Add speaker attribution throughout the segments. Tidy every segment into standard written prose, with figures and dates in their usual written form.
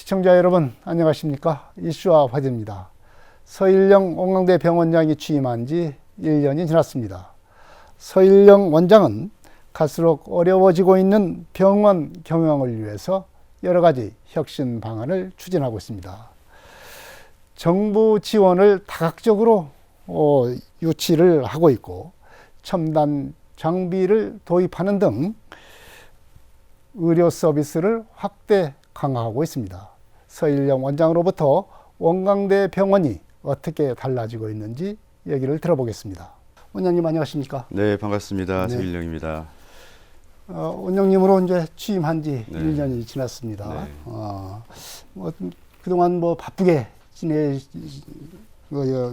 Speaker 1: 시청자 여러분 안녕하십니까? 이슈와 화제입니다. 서일령 원광대 병원장이 취임한 지 1년이 지났습니다. 서일령 원장은 갈수록 어려워지고 있는 병원 경영을 위해서 여러 가지 혁신 방안을 추진하고 있습니다. 정부 지원을 다각적으로 유치를 하고 있고 첨단 장비를 도입하는 등 의료 서비스를 확대 강화하고 있습니다. 서일령 원장으로부터 원광대 병원이 어떻게 달라지고 있는지 얘기를 들어보겠습니다. 원장님 안녕하십니까?
Speaker 2: 네, 반갑습니다.
Speaker 1: 네.
Speaker 2: 서일령입니다.
Speaker 1: 원장님으로 이제 취임한 지
Speaker 2: 네.
Speaker 1: 1년이 지났습니다.
Speaker 2: 네.
Speaker 1: 그동안 바쁘게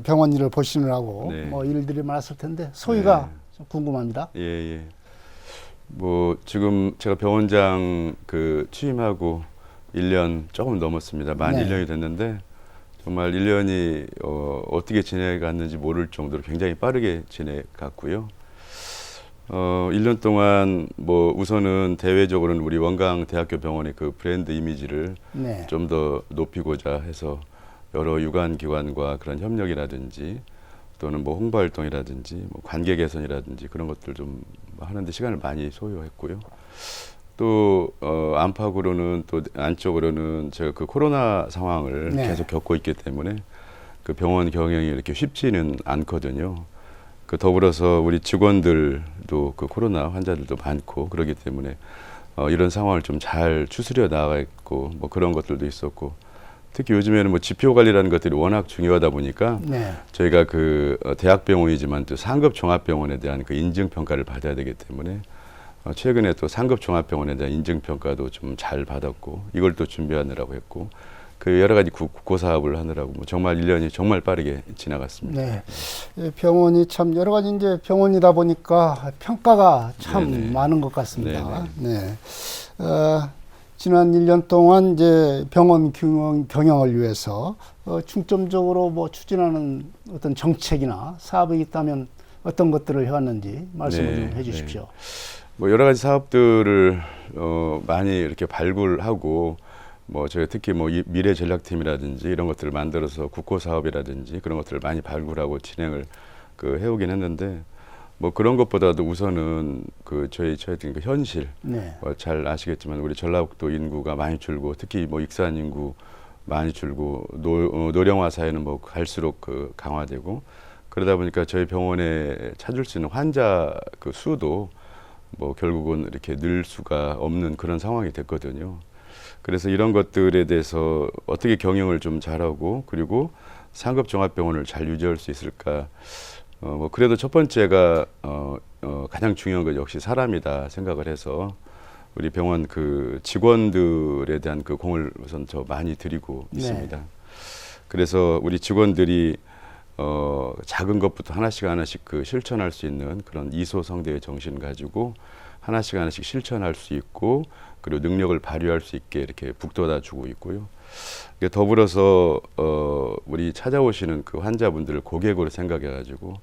Speaker 1: 병원 일을 보시느라고
Speaker 2: 네.
Speaker 1: 일들이 많았을 텐데 소위가
Speaker 2: 네.
Speaker 1: 좀 궁금합니다.
Speaker 2: 예. 지금 제가 병원장 취임하고 1년 조금 넘었습니다. 만
Speaker 1: 네.
Speaker 2: 1년이 됐는데 정말 1년이 어떻게 지내갔는지 모를 정도로 굉장히 빠르게 지내갔고요. 1년 동안 우선은 대외적으로는 우리 원광대학교 병원의 그 브랜드 이미지를
Speaker 1: 네.
Speaker 2: 좀 더 높이고자 해서 여러 유관기관과 그런 협력이라든지 또는 홍보 활동이라든지 관계 개선이라든지 그런 것들 좀 하는데 시간을 많이 소요했고요. 또 안팎으로는 또 안쪽으로는 제가 그 코로나 상황을
Speaker 1: 네.
Speaker 2: 계속 겪고 있기 때문에 그 병원 경영이 이렇게 쉽지는 않거든요. 더불어서 우리 직원들도 그 코로나 환자들도 많고 그러기 때문에 이런 상황을 좀 잘 추스려 나가고 그런 것들도 있었고 특히 요즘에는 지표 관리라는 것들이 워낙 중요하다 보니까
Speaker 1: 네.
Speaker 2: 저희가 대학병원이지만 또 상급 종합병원에 대한 그 인증 평가를 받아야 되기 때문에 최근에 또 상급 종합병원에 대한 인증 평가도 좀 잘 받았고 이걸 또 준비하느라고 했고 여러 가지 국고 사업을 하느라고 정말 1년이 정말 빠르게 지나갔습니다.
Speaker 1: 네. 병원이 참 여러 가지 이제 병원이다 보니까 평가가 참
Speaker 2: 네네.
Speaker 1: 많은 것 같습니다.
Speaker 2: 네네.
Speaker 1: 네. 지난 1년 동안 이제 병원 경영을 위해서 중점적으로 추진하는 어떤 정책이나 사업이 있다면 어떤 것들을 해왔는지 말씀을 좀 해주십시오.
Speaker 2: 여러 가지 사업들을 많이 이렇게 발굴하고 저희가 특히 미래 전략팀이라든지 이런 것들을 만들어서 국고 사업이라든지 그런 것들을 많이 발굴하고 진행을 해오긴 했는데 그런 것보다도 우선은 저희 현실
Speaker 1: 네.
Speaker 2: 잘 아시겠지만 우리 전라북도 인구가 많이 줄고 특히 익산 인구 많이 줄고 노령화 사회는 갈수록 강화되고 그러다 보니까 저희 병원에 찾을 수 있는 환자 수도 결국은 이렇게 늘 수가 없는 그런 상황이 됐거든요. 그래서 이런 것들에 대해서 어떻게 경영을 좀 잘하고 그리고 상급 종합병원을 잘 유지할 수 있을까? 그래도 첫 번째가 가장 중요한 건 역시 사람이다 생각을 해서 우리 병원 직원들에 대한 공을 우선 더 많이 드리고 있습니다.
Speaker 1: 네.
Speaker 2: 그래서 우리 직원들이 작은 것부터 하나씩 실천할 수 있는 그런 이소성대의 정신 가지고 하나씩 실천할 수 있고 그리고 능력을 발휘할 수 있게 이렇게 북돋아 주고 있고요. 더불어서 우리 찾아오시는 환자분들을 고객으로 생각해 가지고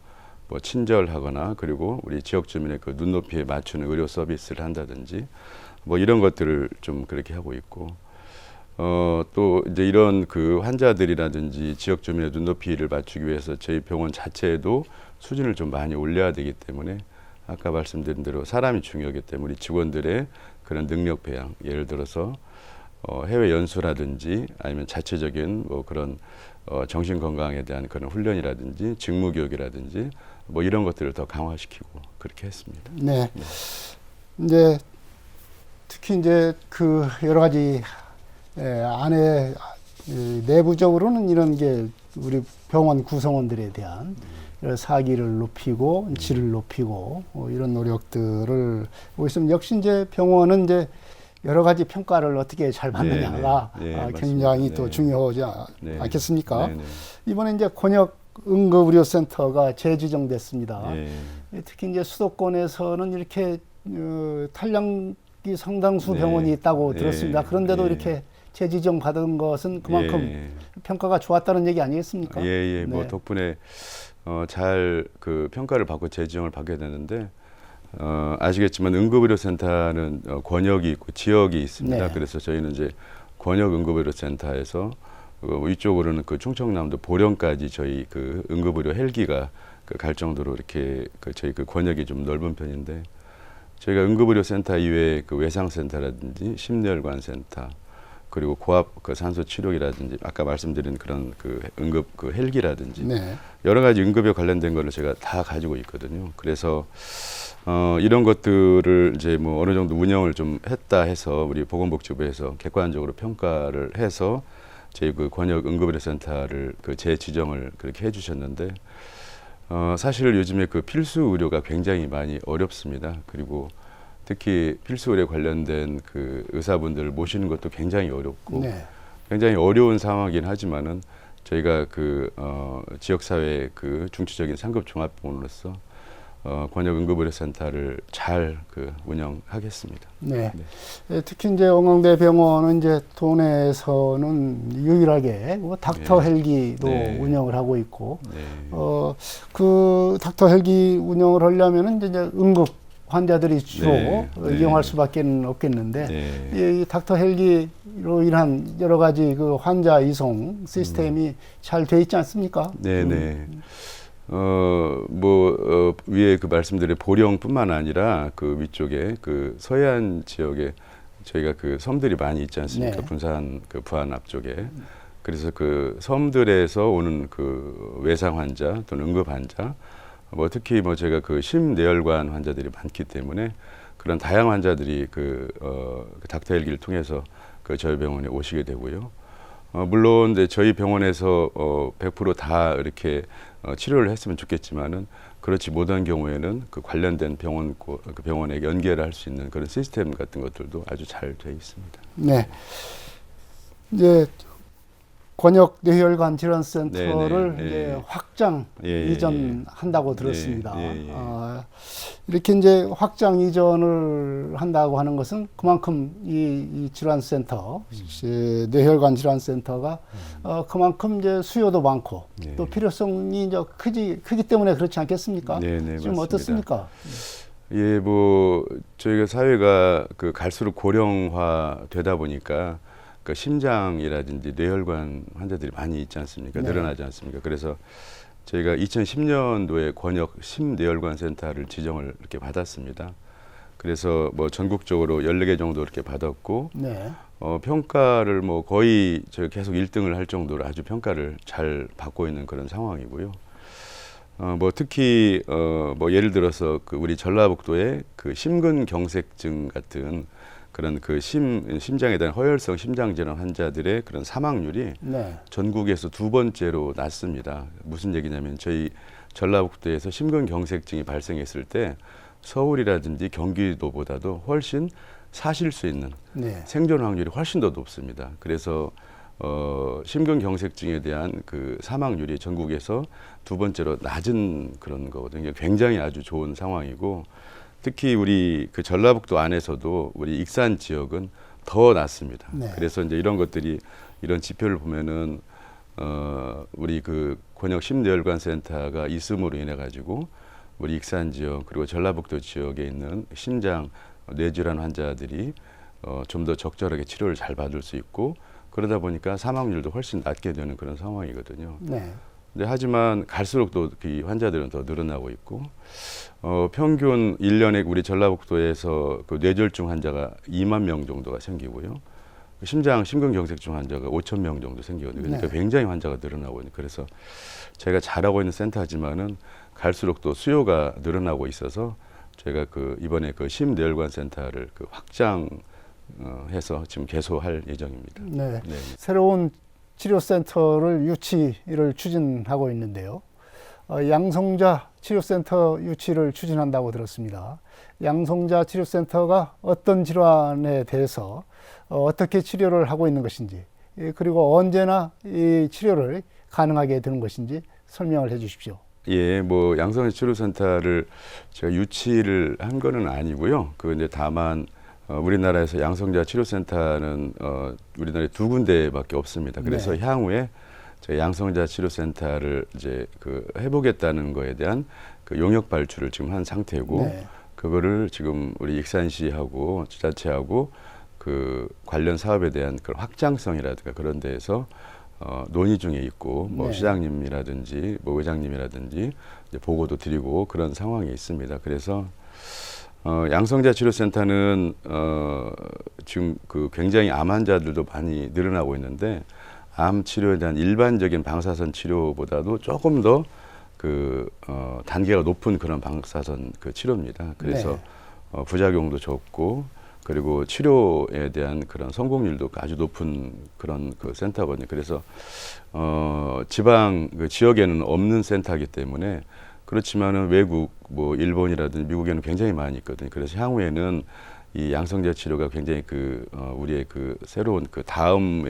Speaker 2: 친절하거나 그리고 우리 지역 주민의 눈높이에 맞추는 의료 서비스를 한다든지 이런 것들을 좀 그렇게 하고 있고 또 이제 이런 환자들이라든지 지역 주민의 눈높이를 맞추기 위해서 저희 병원 자체에도 수준을 좀 많이 올려야 되기 때문에 아까 말씀드린 대로 사람이 중요하기 때문에 우리 직원들의 그런 능력 배양, 예를 들어서 해외 연수라든지 아니면 자체적인 그런 정신 건강에 대한 그런 훈련이라든지 직무 교육이라든지 이런 것들을 더 강화시키고 그렇게 했습니다.
Speaker 1: 네. 이제 특히 이제 여러 가지 안에 내부적으로는 이런 게 우리 병원 구성원들에 대한 사기를 높이고 질을 높이고 이런 노력들을 하고 있으면 역시 이제 병원은 이제 여러 가지 평가를 어떻게 잘 받느냐가 굉장히 또 중요하지 않겠습니까? 이번에 이제 권역 응급의료센터가 재지정됐습니다. 특히 이제 수도권에서는 이렇게 탄량이 상당수 병원이 있다고 들었습니다. 그런데도 이렇게 재지정 받은 것은 그만큼 평가가 좋았다는 얘기 아니겠습니까?
Speaker 2: 덕분에 잘 평가를 받고 재지정을 받게 되는데 아시겠지만 응급의료센터는 권역이 있고 지역이 있습니다.
Speaker 1: 네.
Speaker 2: 그래서 저희는 이제 권역 응급의료센터에서 위쪽으로는 그 충청남도 보령까지 저희 그 응급의료 헬기가 갈 정도로 이렇게 저희 그 권역이 좀 넓은 편인데, 저희가 응급의료센터 이외에 그 외상센터라든지 심뇌혈관센터, 그리고 고압 그 산소 치료기라든지 아까 말씀드린 그런 그 응급 그 헬기라든지
Speaker 1: 네.
Speaker 2: 여러 가지 응급에 관련된 거를 제가 다 가지고 있거든요. 그래서 이런 것들을 이제 뭐 어느 정도 운영을 좀 했다 해서 우리 보건복지부에서 객관적으로 평가를 해서 저희 그 권역 응급의료센터를 그 재지정을 그렇게 해주셨는데, 사실 요즘에 그 필수 의료가 굉장히 많이 어렵습니다. 그리고 특히 필수 의료에 관련된 그 의사분들 모시는 것도 굉장히 어렵고
Speaker 1: 네.
Speaker 2: 굉장히 어려운 상황이긴 하지만은 저희가 그 지역사회 그 중추적인 상급 종합병원으로서 권역 응급의료센터를 잘 그 운영하겠습니다.
Speaker 1: 네.
Speaker 2: 네.
Speaker 1: 특히 이제 영광대 병원은 이제 도내에서는 유일하게 뭐 닥터
Speaker 2: 네.
Speaker 1: 헬기도
Speaker 2: 네.
Speaker 1: 운영을 하고 있고,
Speaker 2: 네.
Speaker 1: 그 닥터 헬기 운영을 하려면은 이제 응급 환자들이 주로
Speaker 2: 네. 네.
Speaker 1: 이용할 수밖에 없겠는데,
Speaker 2: 네.
Speaker 1: 이 닥터 헬기로 인한 여러 가지 그 환자 이송 시스템이 잘 돼 있지 않습니까?
Speaker 2: 네네. 위에 그 말씀드린 보령뿐만 아니라 그 위쪽에 그 서해안 지역에 저희가 그 섬들이 많이 있지 않습니까?
Speaker 1: 네.
Speaker 2: 군산 그 부안 앞쪽에. 그래서 그 섬들에서 오는 그 외상 환자 또는 응급 환자, 뭐 특히 뭐 제가 그 심뇌혈관 환자들이 많기 때문에 그런 다양한 환자들이 그 닥터 헬기를 통해서 그 저희 병원에 오시게 되고요. 물론 이제 저희 병원에서 100% 다 이렇게 치료를 했으면 좋겠지만은 그렇지 못한 경우에는 그 관련된 그 병원에 연계를 할 수 있는 그런 시스템 같은 것들도 아주 잘 되어 있습니다.
Speaker 1: 네. 이제 권역 뇌혈관 질환센터를
Speaker 2: 네, 네,
Speaker 1: 이제
Speaker 2: 네.
Speaker 1: 확장
Speaker 2: 예,
Speaker 1: 이전한다고
Speaker 2: 예.
Speaker 1: 들었습니다.
Speaker 2: 예, 예.
Speaker 1: 이렇게 이제 확장 이전을 한다고 하는 것은 그만큼 이 질환센터, 뇌혈관 질환센터가 그만큼 이제 수요도 많고
Speaker 2: 네.
Speaker 1: 또 필요성이 이제 크기 때문에 그렇지 않겠습니까?
Speaker 2: 네, 네,
Speaker 1: 지금
Speaker 2: 맞습니다.
Speaker 1: 어떻습니까?
Speaker 2: 예, 뭐 저희가 사회가 그 갈수록 고령화 되다 보니까 그 심장이라든지 뇌혈관 환자들이 많이 있지 않습니까?
Speaker 1: 네.
Speaker 2: 늘어나지 않습니까? 그래서 저희가 2010년도에 권역 심뇌혈관 센터를 지정을 이렇게 받았습니다. 그래서 뭐 전국적으로 14개 정도 이렇게 받았고,
Speaker 1: 네.
Speaker 2: 평가를 뭐 거의 저희 계속 1등을 할 정도로 아주 평가를 잘 받고 있는 그런 상황이고요. 뭐 특히 뭐 예를 들어서 그 우리 전라북도에 그 심근경색증 같은 그런 그 심장에 대한 허혈성 심장질환 환자들의 그런 사망률이
Speaker 1: 네.
Speaker 2: 전국에서 2번째로 낮습니다. 무슨 얘기냐면 저희 전라북도에서 심근경색증이 발생했을 때 서울이라든지 경기도보다도 훨씬 사실 수 있는
Speaker 1: 네.
Speaker 2: 생존 확률이 훨씬 더 높습니다. 그래서 심근경색증에 대한 그 사망률이 전국에서 2번째로 낮은 그런 거거든요. 굉장히 아주 좋은 상황이고, 특히 우리 그 전라북도 안에서도 우리 익산 지역은 더 낮습니다.
Speaker 1: 네.
Speaker 2: 그래서 이제 이런 것들이 이런 지표를 보면은 우리 그 권역 심뇌혈관 센터가 있음으로 인해 가지고 우리 익산 지역 그리고 전라북도 지역에 있는 심장 뇌질환 환자들이 좀 더 적절하게 치료를 잘 받을 수 있고, 그러다 보니까 사망률도 훨씬 낮게 되는 그런 상황이거든요.
Speaker 1: 네.
Speaker 2: 근데 하지만 갈수록 또 그 환자들은 더 늘어나고 있고, 평균 1년에 우리 전라북도에서 그 뇌졸중 환자가 2만 명 정도가 생기고요. 심근경색증 환자가 5천 명 정도 생기거든요. 그러니까
Speaker 1: 네.
Speaker 2: 굉장히 환자가 늘어나고 있는. 그래서 제가 잘하고 있는 센터지만은 갈수록 또 수요가 늘어나고 있어서 제가 그 이번에 그 심뇌혈관 센터를 그 확장해서 지금 개소할 예정입니다.
Speaker 1: 네.
Speaker 2: 네.
Speaker 1: 새로운 치료센터를 유치를 추진하고 있는데요. 양성자 치료센터 유치를 추진한다고 들었습니다. 양성자 치료센터가 어떤 질환에 대해서 어떻게 치료를 하고 있는 것인지, 그리고 언제나 이 치료를 가능하게 되는 것인지 설명을 해 주십시오.
Speaker 2: 예, 뭐 양성자 치료센터를 제가 유치를 한 거는 아니고요. 그 이제 다만 우리나라에서 양성자 치료센터는 우리나라에 2군데밖에 없습니다. 그래서
Speaker 1: 네.
Speaker 2: 향후에 저희 양성자 치료센터를 이제 그 해보겠다는 거에 대한 그 용역 발주를 지금 한 상태고,
Speaker 1: 네.
Speaker 2: 그거를 지금 우리 익산시하고 지자체하고 그 관련 사업에 대한 그런 확장성이라든가 그런 데에서 논의 중에 있고 뭐
Speaker 1: 네.
Speaker 2: 시장님이라든지 뭐 회장님이라든지 이제 보고도 드리고 그런 상황이 있습니다. 그래서 양성자 치료센터는 지금 그 굉장히 암 환자들도 많이 늘어나고 있는데 암 치료에 대한 일반적인 방사선 치료보다도 조금 더 그 단계가 높은 그런 방사선 그 치료입니다. 그래서
Speaker 1: 네.
Speaker 2: 부작용도 적고 그리고 치료에 대한 그런 성공률도 아주 높은 그런 그 센터거든요. 그래서 지방 그 지역에는 없는 센터이기 때문에 그렇지만은 외국 뭐 일본이라든지 미국에는 굉장히 많이 있거든요. 그래서 향후에는 이 양성자 치료가 굉장히 우리의 그 새로운 그 다음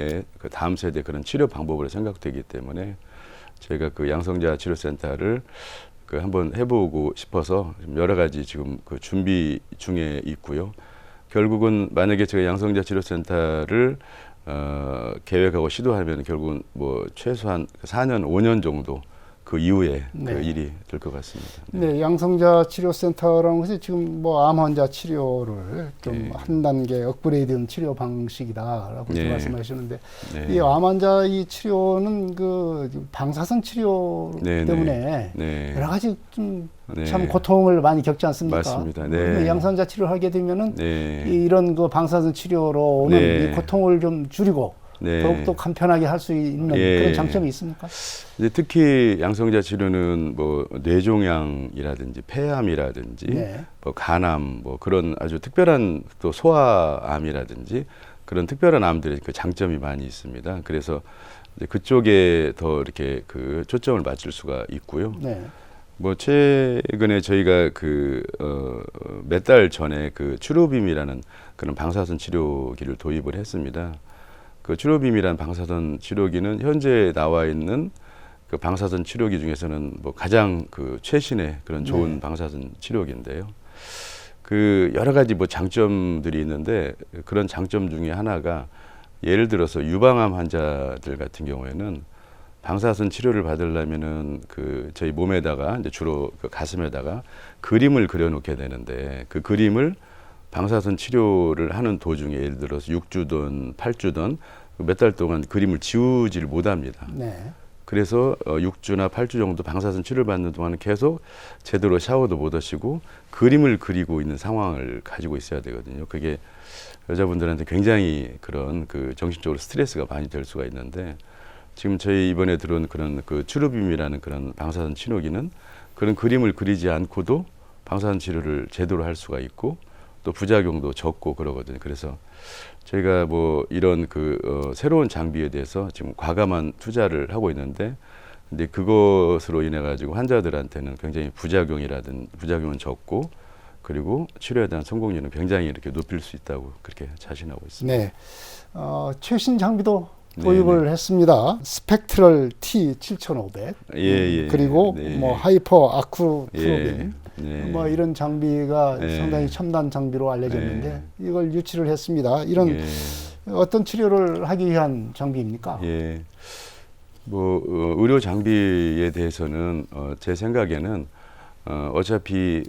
Speaker 2: 세대 그런 치료 방법으로 생각되기 때문에 저희가 그 양성자 치료센터를 그 한번 해보고 싶어서 여러 가지 지금 그 준비 중에 있고요. 결국은 만약에 제가 양성자 치료센터를 계획하고 시도하면 결국은 뭐 최소한 4년, 5년 정도 그 이후에
Speaker 1: 네.
Speaker 2: 그 일이 될 것 같습니다.
Speaker 1: 네, 양성자 치료센터라는 것이 지금 뭐 암 환자 치료를 좀
Speaker 2: 네.
Speaker 1: 한 단계 업그레이드된 치료 방식이다라고
Speaker 2: 네.
Speaker 1: 말씀하시는데
Speaker 2: 네.
Speaker 1: 이 암 환자 이 치료는 그 방사선 치료
Speaker 2: 네,
Speaker 1: 때문에
Speaker 2: 네.
Speaker 1: 여러 가지 좀
Speaker 2: 네.
Speaker 1: 참 고통을 많이 겪지 않습니까?
Speaker 2: 맞습니다. 네.
Speaker 1: 그러면 양성자 치료를 하게 되면은
Speaker 2: 네.
Speaker 1: 이런 그 방사선 치료로 오는
Speaker 2: 네.
Speaker 1: 이 고통을 좀 줄이고
Speaker 2: 네.
Speaker 1: 더욱더 간편하게 할 수 있는
Speaker 2: 예.
Speaker 1: 그런 장점이 있습니까?
Speaker 2: 이제 특히 양성자 치료는 뭐 뇌종양이라든지 폐암이라든지
Speaker 1: 네.
Speaker 2: 뭐 간암 뭐 그런 아주 특별한 또 소아암이라든지 그런 특별한 암들의 그 장점이 많이 있습니다. 그래서 이제 그쪽에 더 이렇게 그 초점을 맞출 수가 있고요.
Speaker 1: 네.
Speaker 2: 뭐 최근에 저희가 몇 달 전에 그 추로빔이라는 그런 방사선 치료기를 도입을 했습니다. 그 추로빔이라는 방사선 치료기는 현재 나와 있는 그 방사선 치료기 중에서는 뭐 가장 그 최신의 그런 좋은
Speaker 1: 네.
Speaker 2: 방사선 치료기인데요. 그 여러 가지 뭐 장점들이 있는데 그런 장점 중에 하나가 예를 들어서 유방암 환자들 같은 경우에는 방사선 치료를 받으려면은 그 저희 몸에다가 이제 주로 그 가슴에다가 그림을 그려놓게 되는데 그 그림을 방사선 치료를 하는 도중에 예를 들어서 6주든 8주든 몇 달 동안 그림을 지우지를 못합니다.
Speaker 1: 네.
Speaker 2: 그래서 6주나 8주 정도 방사선 치료를 받는 동안은 계속 제대로 샤워도 못 하시고 그림을 그리고 있는 상황을 가지고 있어야 되거든요. 그게 여자분들한테 굉장히 그런 그 정신적으로 스트레스가 많이 될 수가 있는데 지금 저희 이번에 들어온 그런 그 추루빔이라는 그런 방사선 치료기는 그런 그림을 그리지 않고도 방사선 치료를 제대로 할 수가 있고 또 부작용도 적고 그러거든요. 그래서 저희가 뭐 이런 새로운 장비에 대해서 지금 과감한 투자를 하고 있는데 근데 그것으로 인해 가지고 환자들한테는 굉장히 부작용은 적고 그리고 치료에 대한 성공률은 굉장히 이렇게 높일 수 있다고 그렇게 자신하고 있습니다.
Speaker 1: 네. 최신 장비도 도입을 했습니다. 스펙트럴 T7500
Speaker 2: 예.
Speaker 1: 그리고
Speaker 2: 네.
Speaker 1: 뭐 하이퍼 아쿠
Speaker 2: 예.
Speaker 1: 프로빔
Speaker 2: 네.
Speaker 1: 뭐 이런 장비가
Speaker 2: 네.
Speaker 1: 상당히 첨단 장비로 알려졌는데 이걸 유치를 했습니다. 이런
Speaker 2: 예.
Speaker 1: 어떤 치료를 하기 위한 장비입니까?
Speaker 2: 예. 뭐 의료 장비에 대해서는 제 생각에는 어차피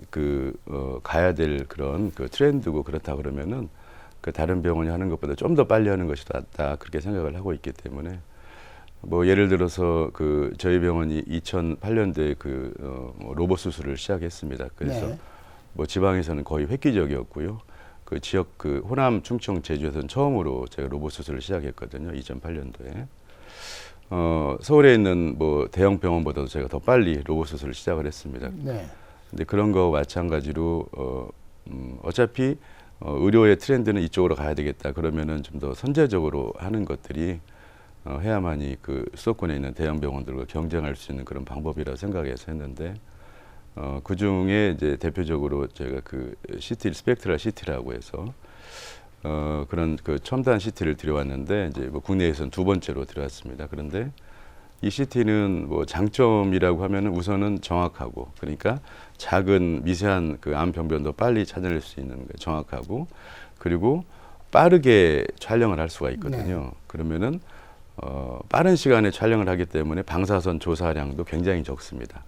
Speaker 2: 가야 될 그런 그 트렌드고 그렇다 그러면은 그 다른 병원이 하는 것보다 좀 더 빨리 하는 것이 낫다 그렇게 생각을 하고 있기 때문에 뭐 예를 들어서 저희 병원이 2008년도에 로봇 수술을 시작했습니다. 그래서
Speaker 1: 네.
Speaker 2: 뭐 지방에서는 거의 획기적이었고요. 그 지역 호남, 충청, 제주에서는 처음으로 제가 로봇 수술을 시작했거든요. 2008년도에. 서울에 있는 뭐 대형 병원보다도 제가 더 빨리 로봇 수술을 시작을 했습니다.
Speaker 1: 네.
Speaker 2: 근데 그런 거 마찬가지로 어차피 의료의 트렌드는 이쪽으로 가야 되겠다. 그러면은 좀 더 선제적으로 하는 것들이 해야만이 수도권에 있는 대형 병원들과 경쟁할 수 있는 그런 방법이라고 생각해서 했는데 그 중에 이제 대표적으로 제가 스펙트럴 CT라고 해서 그런 첨단 CT를 들여왔는데 이제 뭐 국내에서는 두 번째로 들여왔습니다. 그런데 이 CT는 뭐 장점이라고 하면은 우선은 정확하고 그러니까 작은 미세한 암 병변도 빨리 찾아낼 수 있는 게 정확하고 그리고 빠르게 촬영을 할 수가 있거든요.
Speaker 1: 네.
Speaker 2: 그러면은 빠른 시간에 촬영을 하기 때문에 방사선 조사량도 굉장히 적습니다.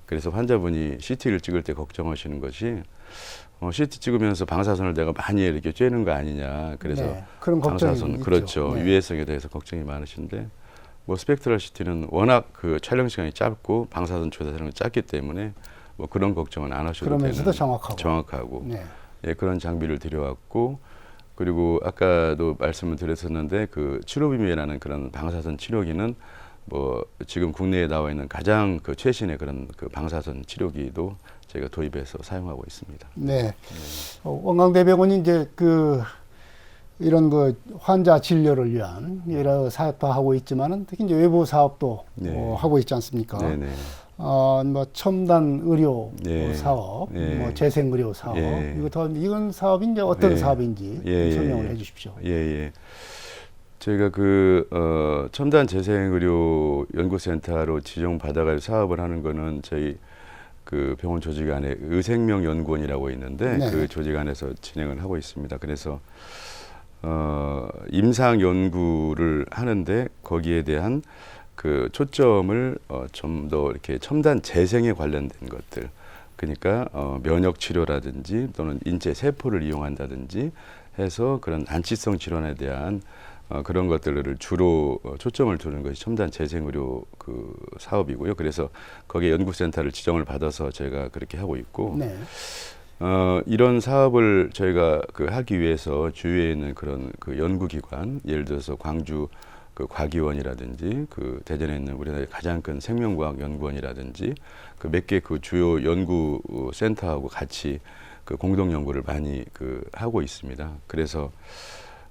Speaker 2: 그래서 환자분이 CT를 찍을 때 걱정하시는 것이 CT 찍으면서 방사선을 내가 많이 이렇게 쬐는 거 아니냐. 그래서
Speaker 1: 네, 그런 걱정이
Speaker 2: 방사선
Speaker 1: 있죠.
Speaker 2: 그렇죠.
Speaker 1: 네.
Speaker 2: 유해성에 대해서 걱정이 많으신데 뭐 스펙트럴 CT는 워낙 그 촬영 시간이 짧고 방사선 초대사량이 짧기 때문에 뭐 그런 걱정은 안 하셔도
Speaker 1: 그러면서도
Speaker 2: 되는
Speaker 1: 정확하고. 네.
Speaker 2: 예, 그런 장비를 들여왔고 그리고 아까도 말씀을 드렸었는데 그 치료비메라는 그런 방사선 치료기는 뭐 지금 국내에 나와 있는 가장 그 최신의 그런 그 방사선 치료기도 저희가 도입해서 사용하고 있습니다.
Speaker 1: 네. 원광대병원이 이제 그 이런 그 환자 진료를 위한 여러 사업도 하고 있지만은 특히 이제 외부 사업도
Speaker 2: 네.
Speaker 1: 하고 있지 않습니까?
Speaker 2: 네네.
Speaker 1: 뭐 첨단 의료
Speaker 2: 네.
Speaker 1: 사업,
Speaker 2: 네.
Speaker 1: 뭐 재생 의료 사업,
Speaker 2: 예.
Speaker 1: 이건 사업이 이제 어떤
Speaker 2: 네.
Speaker 1: 사업인지
Speaker 2: 예,
Speaker 1: 설명을
Speaker 2: 예.
Speaker 1: 해주십시오.
Speaker 2: 예, 예. 저희가 그 첨단 재생의료 연구센터로 지정받아가지고 사업을 하는 거는 저희 그 병원 조직 안에 의생명연구원이라고 있는데
Speaker 1: 네.
Speaker 2: 그 조직 안에서 진행을 하고 있습니다. 그래서 임상 연구를 하는데 거기에 대한 그 초점을 좀 더 이렇게 첨단 재생에 관련된 것들, 그러니까 면역 치료라든지 또는 인체 세포를 이용한다든지 해서 그런 난치성 질환에 대한 그런 것들을 주로 초점을 두는 것이 첨단 재생의료 그 사업이고요. 그래서 거기에 연구센터를 지정을 받아서 저희가 그렇게 하고 있고,
Speaker 1: 네.
Speaker 2: 이런 사업을 저희가 그 하기 위해서 주위에 있는 그런 그 연구기관, 예를 들어서 광주 그 과기원이라든지 그 대전에 있는 우리나라의 가장 큰 생명과학 연구원이라든지 그 몇 개 그 주요 연구 센터하고 같이 그 공동 연구를 많이 그 하고 있습니다. 그래서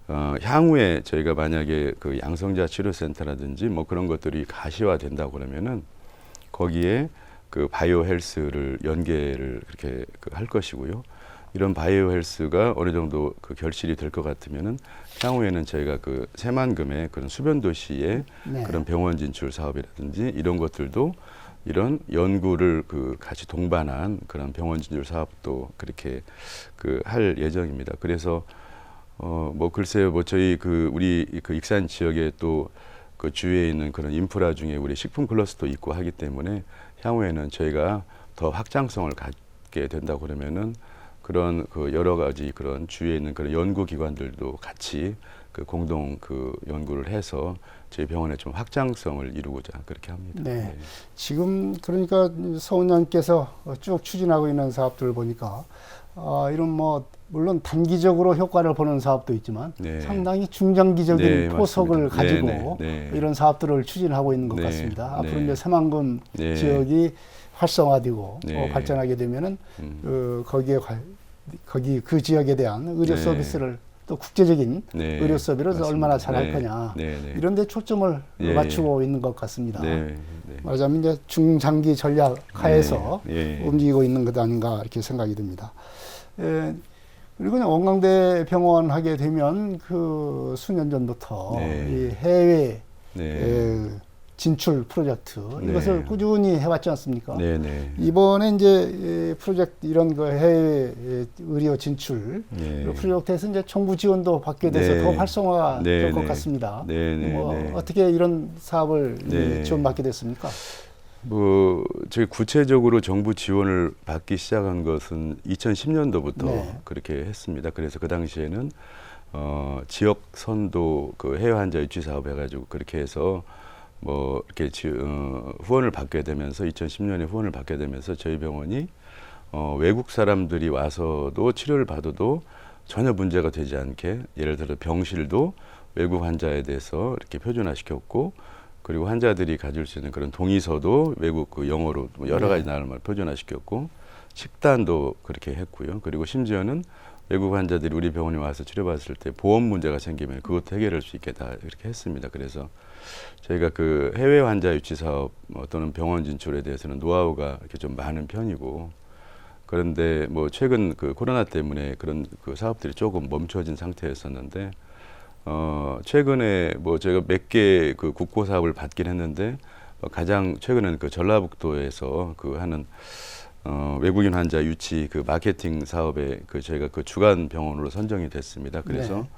Speaker 2: 향후에 저희가 만약에 그 양성자 치료센터라든지 뭐 그런 것들이 가시화된다고 그러면은 거기에 그 바이오 헬스를 연계를 그렇게 할 것이고요. 이런 바이오 헬스가 어느 정도 그 결실이 될 것 같으면은 향후에는 저희가 그 새만금의 그런 수변 도시의
Speaker 1: 네.
Speaker 2: 그런 병원 진출 사업이라든지 이런 것들도 이런 연구를 그 같이 동반한 그런 병원 진출 사업도 그렇게 그 할 예정입니다. 그래서 뭐 글쎄요, 뭐 저희 그 우리 그 익산 지역에 또 그 주위에 있는 그런 인프라 중에 우리 식품 클러스터 있고 하기 때문에 향후에는 저희가 더 확장성을 갖게 된다고 그러면은 그런 그 여러 가지 그런 주위에 있는 그런 연구기관들도 같이 그 공동 그 연구를 해서 저희 병원에 좀 확장성을 이루고자 그렇게 합니다.
Speaker 1: 네.
Speaker 2: 네.
Speaker 1: 지금 그러니까 서 원장께서 쭉 추진하고 있는 사업들을 보니까 이런 뭐 물론 단기적으로 효과를 보는 사업도 있지만
Speaker 2: 네.
Speaker 1: 상당히 중장기적인
Speaker 2: 네,
Speaker 1: 포석을
Speaker 2: 맞습니다.
Speaker 1: 가지고
Speaker 2: 네, 네, 네.
Speaker 1: 이런 사업들을 추진하고 있는 것
Speaker 2: 네,
Speaker 1: 같습니다.
Speaker 2: 네.
Speaker 1: 앞으로 이제 새만금
Speaker 2: 네.
Speaker 1: 지역이 활성화되고
Speaker 2: 네.
Speaker 1: 발전하게 되면은 거기 그 지역에 대한 의료
Speaker 2: 네.
Speaker 1: 서비스를 또 국제적인
Speaker 2: 네.
Speaker 1: 의료 서비스를
Speaker 2: 맞습니다.
Speaker 1: 얼마나 잘 할
Speaker 2: 네.
Speaker 1: 거냐
Speaker 2: 네, 네.
Speaker 1: 이런 데 초점을
Speaker 2: 예,
Speaker 1: 맞추고 있는 것 같습니다.
Speaker 2: 네. 네.
Speaker 1: 말하자면 이제 중장기 전략 하에서
Speaker 2: 네. 예.
Speaker 1: 움직이고 있는 것 아닌가 이렇게 생각이 듭니다. 그리고 그냥 원광대 병원 하게 되면 그 수년 전부터
Speaker 2: 네.
Speaker 1: 이 해외
Speaker 2: 네.
Speaker 1: 진출 프로젝트
Speaker 2: 네.
Speaker 1: 이것을 꾸준히 해왔지 않습니까?
Speaker 2: 네, 네.
Speaker 1: 이번에 이제 프로젝트 이런 거 해외 의료 진출
Speaker 2: 네.
Speaker 1: 프로젝트에서 이제 정부 지원도 받게 돼서
Speaker 2: 네.
Speaker 1: 더 활성화될
Speaker 2: 네,
Speaker 1: 것
Speaker 2: 네.
Speaker 1: 같습니다.
Speaker 2: 네, 네,
Speaker 1: 뭐
Speaker 2: 네.
Speaker 1: 어떻게 이런 사업을
Speaker 2: 네.
Speaker 1: 지원받게 됐습니까?
Speaker 2: 뭐 저희 구체적으로 정부 지원을 받기 시작한 것은 2010년도부터
Speaker 1: 네.
Speaker 2: 그렇게 했습니다. 그래서 그 당시에는 지역 선도 그 해외 환자 유치 사업 해가지고 그렇게 해서 뭐 이렇게 후원을 받게 되면서 2010년에 후원을 받게 되면서 저희 병원이 외국 사람들이 와서도 치료를 받아도 전혀 문제가 되지 않게, 예를 들어 병실도 외국 환자에 대해서 이렇게 표준화시켰고, 그리고 환자들이 가질 수 있는 그런 동의서도 외국 그 영어로 여러 가지 나라를 말 표준화시켰고, 식단도 그렇게 했고요. 그리고 심지어는 외국 환자들이 우리 병원에 와서 치료받았을 때 보험 문제가 생기면 그것도 해결할 수 있게 다 이렇게 했습니다. 그래서 저희가 그 해외 환자 유치 사업 또는 병원 진출에 대해서는 노하우가 이렇게 좀 많은 편이고, 그런데 뭐 최근 그 코로나 때문에 그런 그 사업들이 조금 멈춰진 상태였었는데, 최근에 뭐 제가 몇 개 그 국고 사업을 받긴 했는데, 가장 최근에는 그 전라북도에서 그 하는 외국인 환자 유치 그 마케팅 사업에 그 저희가 그 주간 병원으로 선정이 됐습니다. 그래서
Speaker 1: 네.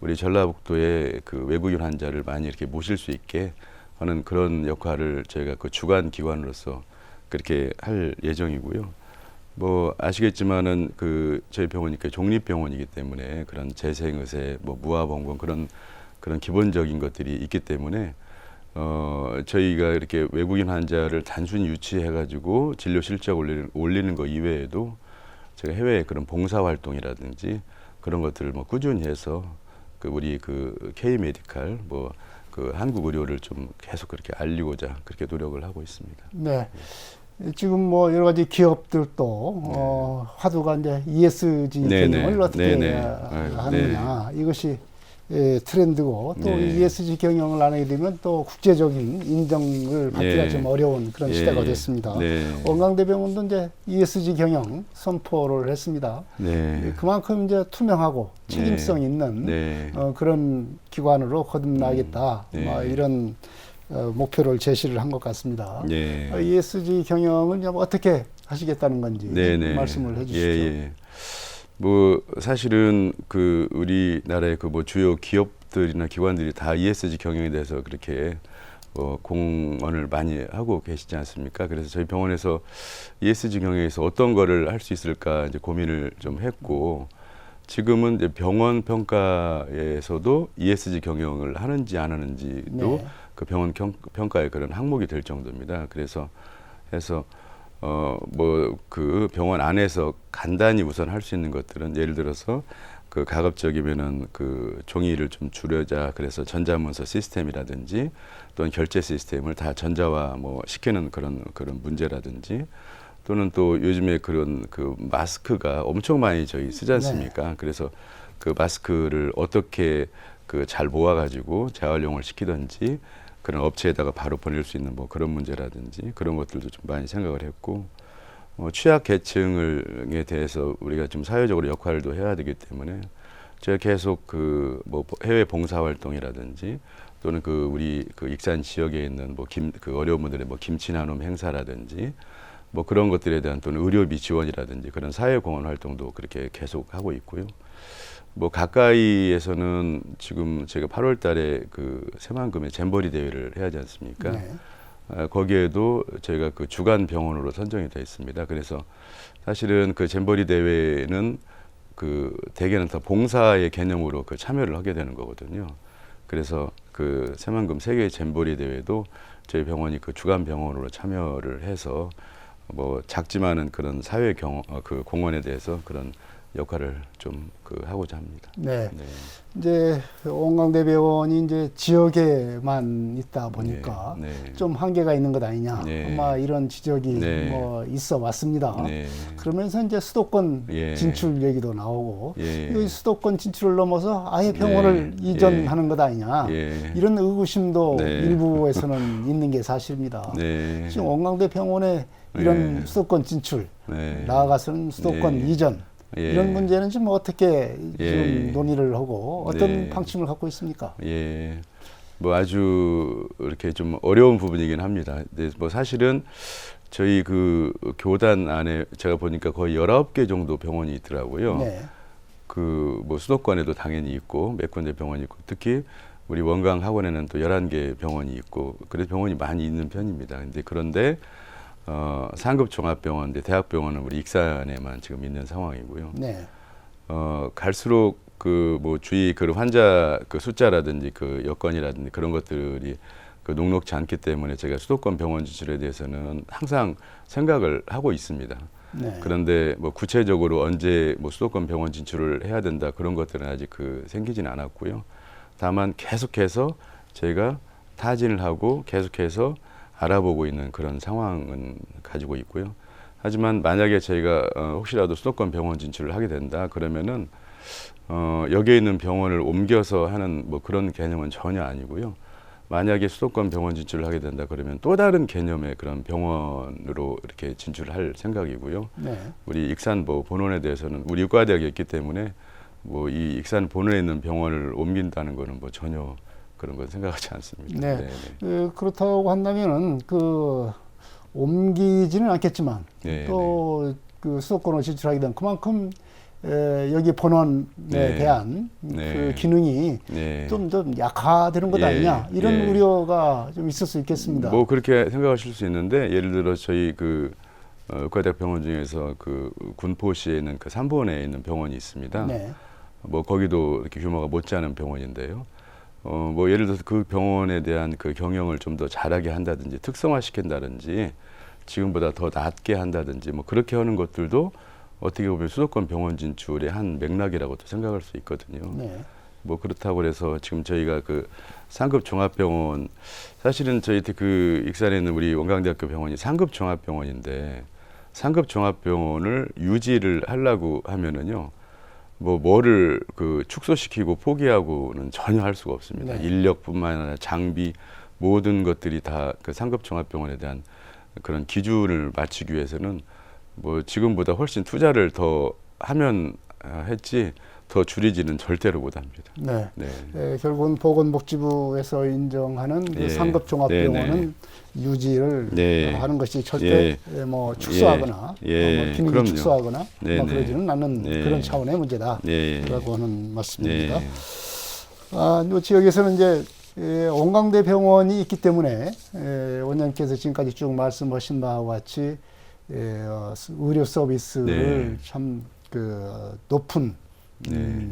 Speaker 2: 우리 전라북도에 그 외국인 환자를 많이 이렇게 모실 수 있게 하는 그런 역할을 저희가 그 주간 기관으로서 그렇게 할 예정이고요. 뭐 아시겠지만은 그 저희 병원이 그 종립병원이기 때문에 그런 재생의세, 뭐 무화봉건 그런 기본적인 것들이 있기 때문에 저희가 이렇게 외국인 환자를 단순히 유치해가지고 진료 실적 올리는 거 이외에도 제가 해외에 그런 봉사 활동이라든지 그런 것들을 뭐 꾸준히 해서 그 우리 그 K 메디칼 뭐 그 한국 의료를 좀 계속 그렇게 알리고자 그렇게 노력을 하고 있습니다.
Speaker 1: 네. 지금 뭐 여러 가지 기업들도 화두가 이제 ESG
Speaker 2: 네,
Speaker 1: 경영을
Speaker 2: 네.
Speaker 1: 어떻게
Speaker 2: 네, 네.
Speaker 1: 하느냐 이것이 트렌드고 또
Speaker 2: 네.
Speaker 1: ESG 경영을 안 하게 되면 또 국제적인 인정을 받기가
Speaker 2: 예.
Speaker 1: 좀 어려운 그런
Speaker 2: 예,
Speaker 1: 시대가
Speaker 2: 예.
Speaker 1: 됐습니다.
Speaker 2: 네.
Speaker 1: 원광대병원도 이제 ESG 경영 선포를 했습니다.
Speaker 2: 네.
Speaker 1: 그만큼 이제 투명하고 책임성
Speaker 2: 네.
Speaker 1: 있는
Speaker 2: 네.
Speaker 1: 그런 기관으로 거듭나겠다.
Speaker 2: 네.
Speaker 1: 뭐 이런 목표를 제시를 한 것 같습니다.
Speaker 2: 네.
Speaker 1: ESG 경영을 이제 어떻게 하시겠다는 건지
Speaker 2: 네네.
Speaker 1: 말씀을 해주시죠.
Speaker 2: 예. 뭐 사실은 그 우리나라의 그 뭐 주요 기업들이나 기관들이 다 ESG 경영에 대해서 그렇게 공헌을 많이 하고 계시지 않습니까? 그래서 저희 병원에서 ESG 경영에서 어떤 거를 할 수 있을까 이제 고민을 좀 했고 지금은 이제 병원 평가에서도 ESG 경영을 하는지 안 하는지도
Speaker 1: 네.
Speaker 2: 그 병원 평가의 그런 항목이 될 정도입니다. 그래서 해서 뭐 그 병원 안에서 간단히 우선 할 수 있는 것들은 예를 들어서 그 가급적이면은 그 종이를 좀 줄여자 그래서 전자문서 시스템이라든지 또는 결제 시스템을 다 전자화 뭐 시키는 그런 문제라든지 또는 또 요즘에 그런 그 마스크가 엄청 많이 저희 쓰지 않습니까? 그래서 그 마스크를 어떻게 그 잘 모아가지고 재활용을 시키든지 그런 업체에다가 바로 보낼 수 있는 뭐 그런 문제라든지 그런 것들도 좀 많이 생각을 했고 취약 계층에 대해서 우리가 좀 사회적으로 역할도 해야 되기 때문에 제가 계속 그 뭐 해외 봉사 활동이라든지 또는 그 우리 그 익산 지역에 있는 뭐 그 어려운 분들의 뭐 김치 나눔 행사라든지 뭐 그런 것들에 대한 또는 의료비 지원이라든지 그런 사회 공헌 활동도 그렇게 계속 하고 있고요. 뭐 가까이에서는 지금 제가 8월 달에 그 새만금의 잼버리 대회를 해야 하지 않습니까?
Speaker 1: 네.
Speaker 2: 거기에도 저희가 그 주간 병원으로 선정이 되어 있습니다. 그래서 사실은 그 잼버리 대회는 그 대개는 다 봉사의 개념으로 그 참여를 하게 되는 거거든요. 그래서 그 새만금 세계 잼버리 대회도 저희 병원이 그 주간 병원으로 참여를 해서 뭐 작지만은 그런 사회 그 공헌에 대해서 그런 역할을 좀 그 하고자 합니다.
Speaker 1: 네.
Speaker 2: 네.
Speaker 1: 이제 원광대병원이 이제 지역에만 있다 보니까
Speaker 2: 네. 네.
Speaker 1: 좀 한계가 있는 것 아니냐.
Speaker 2: 네.
Speaker 1: 아마 이런 지적이
Speaker 2: 네.
Speaker 1: 뭐 있어 왔습니다.
Speaker 2: 네.
Speaker 1: 그러면서 이제 수도권
Speaker 2: 예.
Speaker 1: 진출 얘기도 나오고
Speaker 2: 예.
Speaker 1: 이 수도권 진출을 넘어서 아예 병원을
Speaker 2: 네.
Speaker 1: 이전하는 것 아니냐.
Speaker 2: 예.
Speaker 1: 이런 의구심도
Speaker 2: 네.
Speaker 1: 일부에서는 있는 게 사실입니다.
Speaker 2: 네.
Speaker 1: 지금 원광대 병원의 이런
Speaker 2: 네.
Speaker 1: 수도권 진출,
Speaker 2: 네.
Speaker 1: 나아가서는 수도권
Speaker 2: 네.
Speaker 1: 이전
Speaker 2: 예.
Speaker 1: 이런 문제는 지금 어떻게
Speaker 2: 예.
Speaker 1: 좀 논의를 하고 어떤
Speaker 2: 네.
Speaker 1: 방침을 갖고 있습니까?
Speaker 2: 예. 뭐 아주 이렇게 좀 어려운 부분이긴 합니다. 근데 뭐 사실은 저희 그 교단 안에 제가 보니까 거의 19개 정도 병원이 있더라고요.
Speaker 1: 네.
Speaker 2: 그 뭐 수도권에도 당연히 있고 몇 군데 병원이 있고 특히 우리 원광 학원에는 또 11개 병원이 있고 그래서 병원이 많이 있는 편입니다. 근데 그런데 상급 종합병원, 대학병원은 우리 익산에만 지금 있는 상황이고요.
Speaker 1: 네.
Speaker 2: 갈수록 그 뭐 주위 그 환자 그 숫자라든지 그 여건이라든지 그런 것들이 그 녹록지 않기 때문에 제가 수도권 병원 진출에 대해서는 항상 생각을 하고 있습니다.
Speaker 1: 네.
Speaker 2: 그런데 뭐 구체적으로 언제 뭐 수도권 병원 진출을 해야 된다 그런 것들은 아직 그 생기진 않았고요. 다만 계속해서 저희가 타진을 하고 계속해서 알아보고 있는 그런 상황은 가지고 있고요. 하지만 만약에 저희가 혹시라도 수도권 병원 진출을 하게 된다 그러면은 여기에 있는 병원을 옮겨서 하는 뭐 그런 개념은 전혀 아니고요. 만약에 수도권 병원 진출을 하게 된다 그러면 또 다른 개념의 그런 병원으로 이렇게 진출할 생각이고요.
Speaker 1: 네.
Speaker 2: 우리 익산 뭐 본원에 대해서는 우리 의과대학이 있기 때문에 뭐 이 익산 본원에 있는 병원을 옮긴다는 거는 뭐 전혀 그런 건 생각하지 않습니다.
Speaker 1: 네. 그렇다고 한다면은 그 옮기지는 않겠지만
Speaker 2: 네,
Speaker 1: 또 그 수도권으로 진출하게 되면 그만큼 여기 본원에
Speaker 2: 네.
Speaker 1: 대한
Speaker 2: 네.
Speaker 1: 그 기능이
Speaker 2: 네.
Speaker 1: 좀 약화되는 것
Speaker 2: 예.
Speaker 1: 아니냐 이런
Speaker 2: 예.
Speaker 1: 우려가 좀 있을 수 있겠습니다.
Speaker 2: 뭐 그렇게 생각하실 수 있는데 예를 들어 저희 그 의과대학 병원 중에서 그 군포시에 있는 그 3번에 있는 병원이 있습니다.
Speaker 1: 네.
Speaker 2: 뭐 거기도 이렇게 규모가 못지않은 병원인데요. 뭐 예를 들어서 그 병원에 대한 그 경영을 좀 더 잘하게 한다든지 특성화 시킨다든지 지금보다 더 낫게 한다든지 뭐 그렇게 하는 것들도 어떻게 보면 수도권 병원 진출의 한 맥락이라고도 생각할 수 있거든요.
Speaker 1: 네.
Speaker 2: 뭐 그렇다고 해서 지금 저희가 그 상급 종합병원 사실은 저희 그 익산에 있는 우리 원광대학교 병원이 상급 종합병원인데 상급 종합병원을 유지를 하려고 하면은요. 뭐를 그 축소시키고 포기하고는 전혀 할 수가 없습니다.
Speaker 1: 네.
Speaker 2: 인력뿐만 아니라 장비 모든 것들이 다 그 상급 종합병원에 대한 그런 기준을 맞추기 위해서는 뭐 지금보다 훨씬 투자를 더 하면 했지 더 줄이지는 절대로 못합니다.
Speaker 1: 네.
Speaker 2: 네.
Speaker 1: 결국은 보건복지부에서 인정하는 그
Speaker 2: 예.
Speaker 1: 상급 종합병원은
Speaker 2: 네, 네.
Speaker 1: 유지를
Speaker 2: 네.
Speaker 1: 하는 것이 절대 뭐 축소하거나
Speaker 2: 예.
Speaker 1: 뭐 기능이
Speaker 2: 그럼요.
Speaker 1: 축소하거나
Speaker 2: 네,
Speaker 1: 뭐
Speaker 2: 네.
Speaker 1: 그러지는 않는
Speaker 2: 네.
Speaker 1: 그런 차원의 문제다라고
Speaker 2: 네.
Speaker 1: 하는 말씀입니다.
Speaker 2: 네.
Speaker 1: 이 지역에서는 이제 원광대 병원이 있기 때문에 원장님께서 지금까지 쭉 말씀하신 바와 같이 의료 서비스를
Speaker 2: 네.
Speaker 1: 참 그 높은
Speaker 2: 네.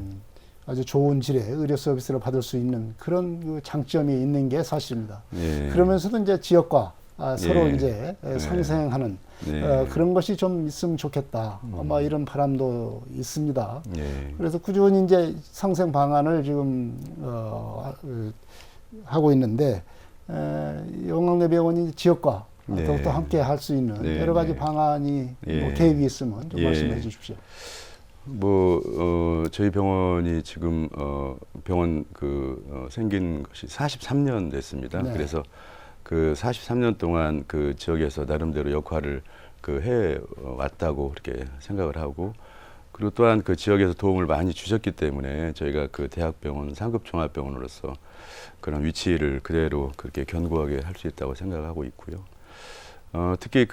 Speaker 1: 아주 좋은 질의 의료 서비스를 받을 수 있는 그런 그 장점이 있는 게 사실입니다.
Speaker 2: 네.
Speaker 1: 그러면서도 이제 지역과 서로
Speaker 2: 예.
Speaker 1: 이제 상생하는
Speaker 2: 네.
Speaker 1: 그런 것이 좀 있으면 좋겠다. 아마 이런 바람도 있습니다.
Speaker 2: 네.
Speaker 1: 그래서 꾸준히 이제 상생 방안을 지금 하고 있는데 영광대 병원이 지역과
Speaker 2: 네.
Speaker 1: 더욱더 함께 할 수 있는
Speaker 2: 네,
Speaker 1: 여러 가지
Speaker 2: 네.
Speaker 1: 방안이
Speaker 2: 예.
Speaker 1: 뭐 계획이 있으면 좀
Speaker 2: 예.
Speaker 1: 말씀해 주십시오.
Speaker 2: 저희 병원이 지금 병원 생긴 것이 43년 됐습니다.
Speaker 1: 네.
Speaker 2: 그래서 그 43년 동안 그 지역에서 나름대로 역할을 해 왔다고 그렇게 생각을 하고, 그리고 또한 그 지역에서 도움을 많이 주셨기 때문에 저희가 그 대학병원 상급 종합병원으로서 그런 위치를 그대로 그렇게 견고하게 할 수 있다고 생각하고 있고요. 특히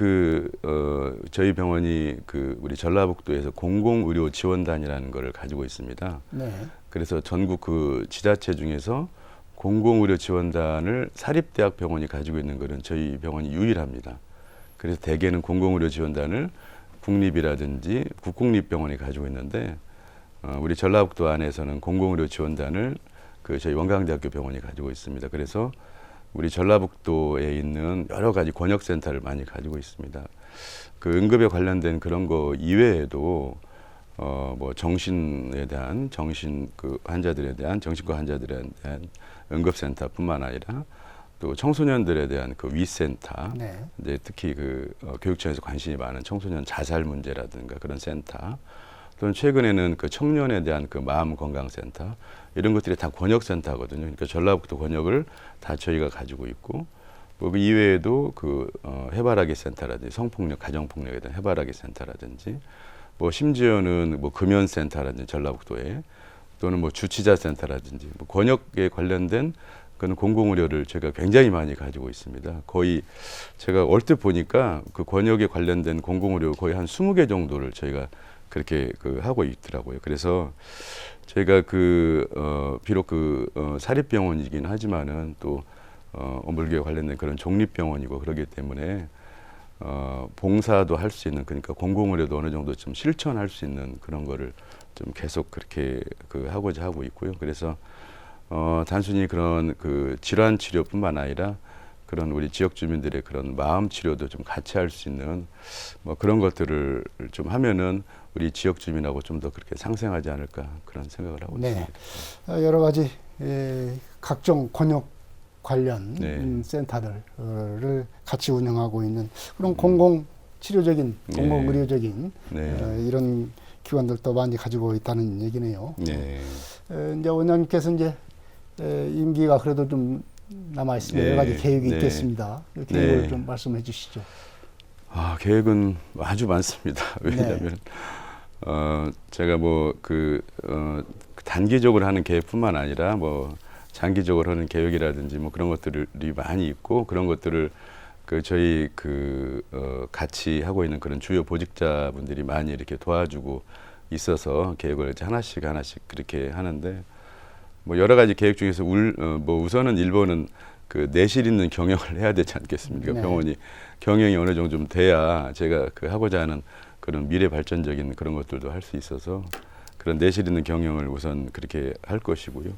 Speaker 2: 저희 병원이 우리 전라북도에서 공공의료지원단이라는 것을 가지고 있습니다.
Speaker 1: 네.
Speaker 2: 그래서 전국 그 지자체 중에서 공공의료지원단을 사립대학병원이 가지고 있는 것은 저희 병원이 유일합니다. 그래서 대개는 공공의료지원단을 국립이라든지 국공립병원이 가지고 있는데 우리 전라북도 안에서는 공공의료지원단을 저희 원광대학교 병원이 가지고 있습니다. 그래서 우리 전라북도에 있는 여러 가지 권역센터를 많이 가지고 있습니다. 응급에 관련된 그런 거 이외에도 뭐 정신에 대한 환자들에 대한 정신과 환자들에 대한 응급센터뿐만 아니라 또 청소년들에 대한 위센터,
Speaker 1: 네.
Speaker 2: 이제 특히 교육청에서 관심이 많은 청소년 자살 문제라든가 그런 센터, 또는 최근에는 청년에 대한 마음 건강센터, 이런 것들이 다 권역센터거든요. 그러니까 전라북도 권역을 다 저희가 가지고 있고, 뭐 그 이외에도 해바라기 센터라든지 성폭력, 가정폭력에 대한 해바라기 센터라든지, 뭐 심지어는 뭐 금연센터라든지 전라북도에, 또는 뭐 주치자 센터라든지 뭐 권역에 관련된 그런 공공의료를 제가 굉장히 많이 가지고 있습니다. 거의 제가 얼핏 보니까 그 권역에 관련된 공공의료 거의 한 20개 정도를 저희가 그렇게 하고 있더라고요. 그래서 저희가 비록 사립병원이긴 하지만은 또 어물교에 관련된 그런 종립병원이고 그러기 때문에 봉사도 할 수 있는, 그러니까 공공의료도 어느 정도 좀 실천할 수 있는 그런 거를 좀 계속 그렇게 하고자 하고 있고요. 그래서 단순히 그런 질환 치료뿐만 아니라 그런 우리 지역 주민들의 그런 마음 치료도 좀 같이 할 수 있는 뭐 그런 것들을 좀 하면은 우리 지역 주민하고 좀 더 그렇게 상생하지 않을까 그런 생각을 하고 있습니다.
Speaker 1: 여러 가지 각종 권역 관련
Speaker 2: 네.
Speaker 1: 센터들을 같이 운영하고 있는 그런 공공 치료적인, 공공 의료적인
Speaker 2: 네.
Speaker 1: 이런 기관들도 많이 가지고 있다는 얘기네요.
Speaker 2: 네.
Speaker 1: 이제 원장님께서 이제 임기가 그래도 좀 남아 있으면
Speaker 2: 네.
Speaker 1: 여러 가지 계획이
Speaker 2: 네.
Speaker 1: 있겠습니다. 그 계획을
Speaker 2: 네.
Speaker 1: 좀 말씀해 주시죠.
Speaker 2: 계획은 아주 많습니다. 왜냐하면 제가 뭐 단기적으로 하는 계획뿐만 아니라 뭐 장기적으로 하는 계획이라든지 뭐 그런 것들이 많이 있고, 그런 것들을 저희 같이 하고 있는 그런 주요 보직자분들이 많이 이렇게 도와주고 있어서 계획을 이제 하나씩 그렇게 하는데 뭐 여러 가지 계획 중에서 뭐 우선은 1번은 그 내실 있는 경영을 해야 되지 않겠습니까?
Speaker 1: 네.
Speaker 2: 병원이 경영이 어느 정도 좀 돼야 제가 그 하고자 하는 그런 미래 발전적인 그런 것들도 할 수 있어서 그런 내실 있는 경영을 우선 그렇게 할 것이고요.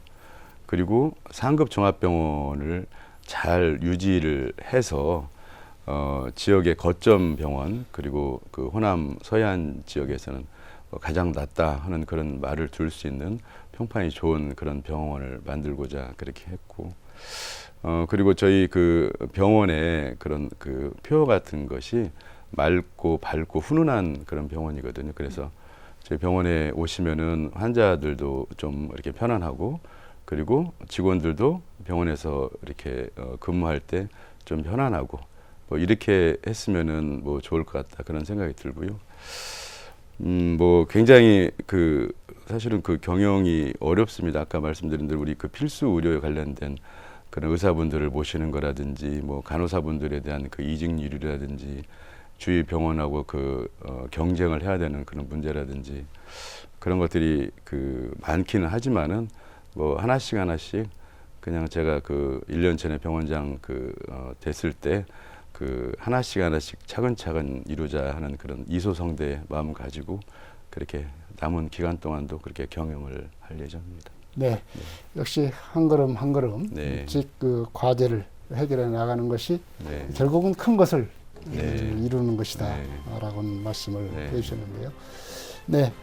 Speaker 2: 그리고 상급 종합병원을 잘 유지를 해서 지역의 거점 병원 그리고 그 호남 서해안 지역에서는 가장 낫다 하는 그런 말을 들을 수 있는 평판이 좋은 그런 병원을 만들고자 그렇게 했고 그리고 저희 그 병원의 그런 그 표 같은 것이 맑고 밝고 훈훈한 그런 병원이거든요. 그래서 저희 병원에 오시면은 환자들도 좀 이렇게 편안하고 그리고 직원들도 병원에서 이렇게 근무할 때 좀 편안하고 뭐 이렇게 했으면은 뭐 좋을 것 같다 그런 생각이 들고요. 뭐 굉장히 그 사실은 그 경영이 어렵습니다. 아까 말씀드린 대로 우리 그 필수 의료에 관련된 그런 의사분들을 모시는 거라든지 뭐 간호사분들에 대한 그 이직률이라든지 주위 병원하고 그 경쟁을 해야 되는 그런 문제라든지 그런 것들이 그 많기는 하지만은 뭐 하나씩 그냥 제가 그 1년 전에 병원장 됐을 때 그 하나씩 차근차근 이루자 하는 그런 이소성대의 마음을 가지고 그렇게 남은 기간 동안도 그렇게 경영을 할 예정입니다.
Speaker 1: 네. 역시 한 걸음 한 걸음씩
Speaker 2: 네.
Speaker 1: 그 과제를 해결해 나가는 것이
Speaker 2: 네.
Speaker 1: 결국은 큰 것을
Speaker 2: 네.
Speaker 1: 이루는 것이다
Speaker 2: 네.
Speaker 1: 라고는 말씀을
Speaker 2: 네.
Speaker 1: 해주셨는데요. 네.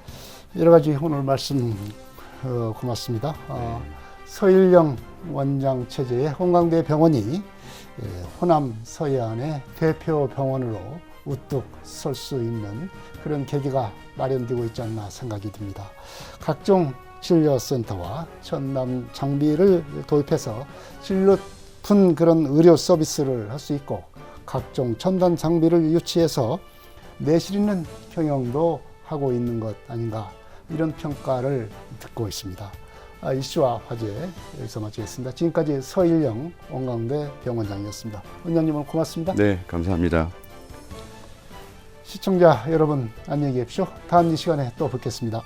Speaker 1: 여러 가지 오늘 말씀 고맙습니다. 서일영 원장 체제의 홍강대 병원이 호남 서해안의 대표 병원으로 우뚝 설 수 있는 그런 계기가 마련되고 있지 않나 생각이 듭니다. 각종 진료센터와 첨단 장비를 도입해서 질 높은 그런 의료 서비스를 할 수 있고 각종 첨단 장비를 유치해서 내실 있는 경영도 하고 있는 것 아닌가 이런 평가를 듣고 있습니다. 이슈와 화제 여기서 마치겠습니다. 지금까지 서일영 원광대 병원장이었습니다. 원장님은 고맙습니다.
Speaker 2: 네, 감사합니다.
Speaker 1: 시청자 여러분 안녕히 계십시오. 다음 이 시간에 또 뵙겠습니다.